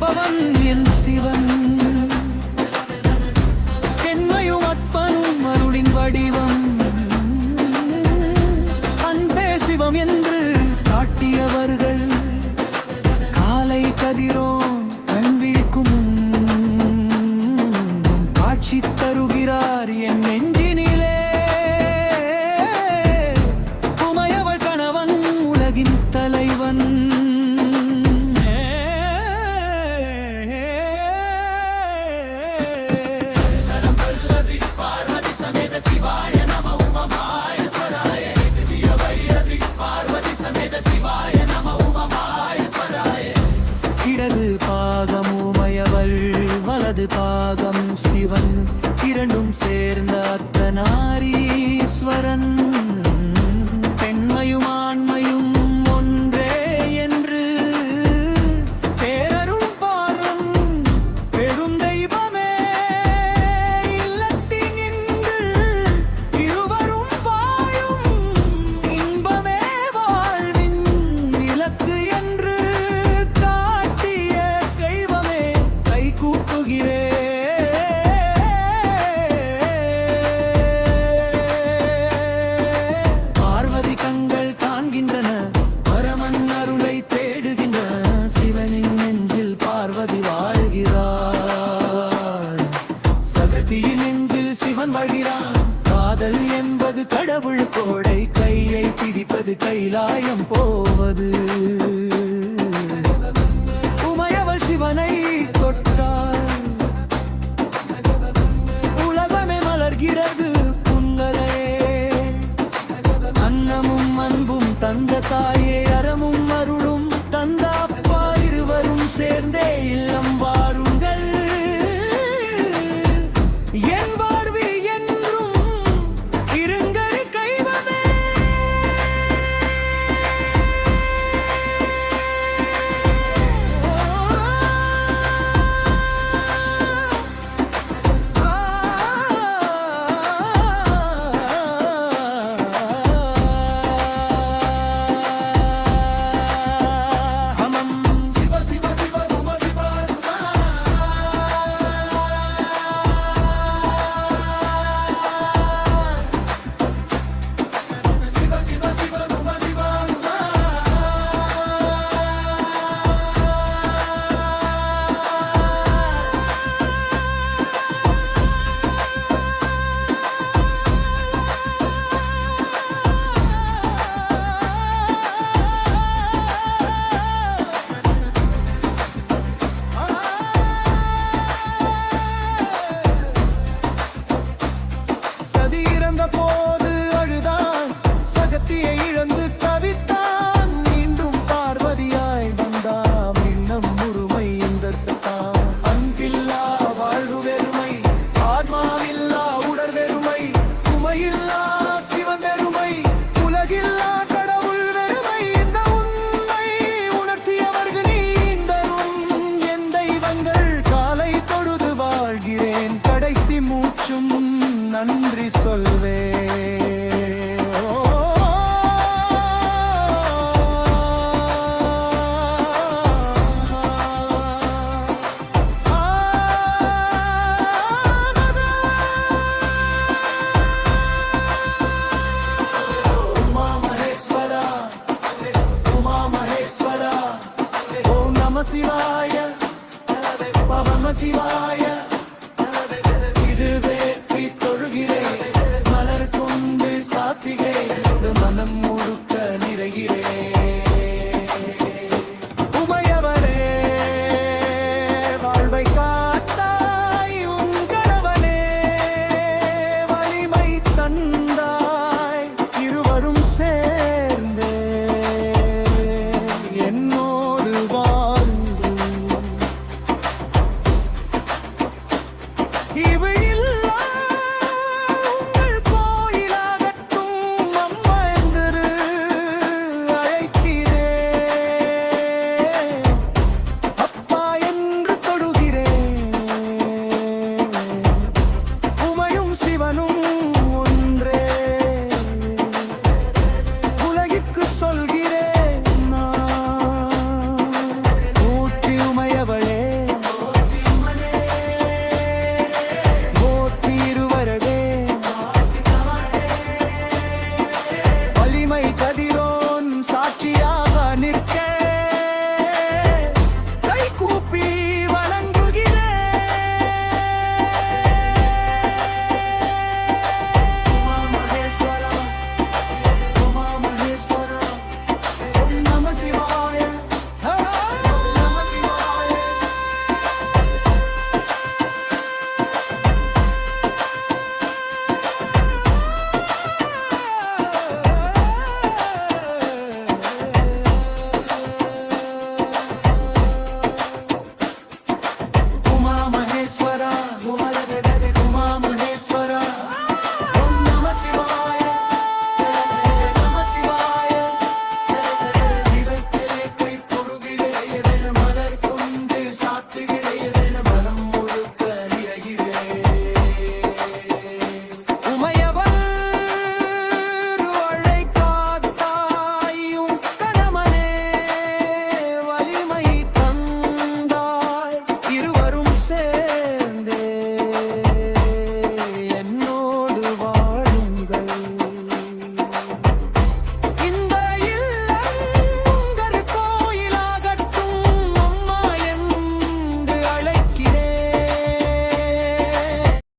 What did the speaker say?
காப்பவன் என் சிவன். என்னையும் அற்பனும் அருளின் வடிவம். அன்பே சிவம் என்று காட்டியவர்கள் காலை கதிரோன் கண்விழிக்கும் காட்சி தருகிறார் என் நெஞ்சினிலே. உமையவள் கணவன் உலகின் தலைவன். இடது பாகம் உமையவள், வலது பாகம் சிவன், இரண்டும் சேர்ந்த அர்த்தநாரீஸ்வரன். பெண்மையும் ஆண்மையும் ஒன்றே என்று பேரருள் பாரும் பெரும் தெய்வமே. இல்லத்தினின்று இருவரும் வாழும் இன்பமே வாழ்வின் இலக்கு என்று காட்டிய தெய்வமே கை கூப்புகிறே. பார்வதி கண்கள் காண்கின்றன, பரமன் அருளை தேடுகின்றன. சிவனின் நெஞ்சில் பார்வதி வாழ்கிறாள், சகதியின் நெஞ்சில் சிவன் வாழ்கிறான். காதல் என்பது கடவுள் கோடை, கையை பிடிப்பது கைலாயம் போவது. உமையவள் சிவனை தொட்டாள், உலகமே மலர்கிறது புன்னலே. அன்னமும் அன்பும் தந்த தாயே, அறமும் அருளும் தந்த அப்பா, இருவரும் சேர்ந்தே இல்லம் வாருங்கள். என் வாழ்வி என்றும் இருங்கரி கைவமே. போது அழுதான், சகத்தியை இழந்து தவித்தான். மீண்டும் பார்வதியாய் வந்தான், இன்னும் முழுமை இந்த அன்பில்லா வாழ்வு வெறுமை, ஆத்மாவில்லா உடற் வெறுமை, உமையில்லா சிவன் வெறுமை, உலகில்லா கடவுள் வெறுமை. இந்த உண்மை உணர்த்தியவர்கள் நீந்தரும் என் தெய்வங்கள். காலை தொழுது வாழ்கிறேன், கடைசி மூச்சும் நன்றி சொல்வே. உமா மகேஸ்வரா, உமா மகேஸ்வரா. ஓம் நம சிவாய, நம சிவாய.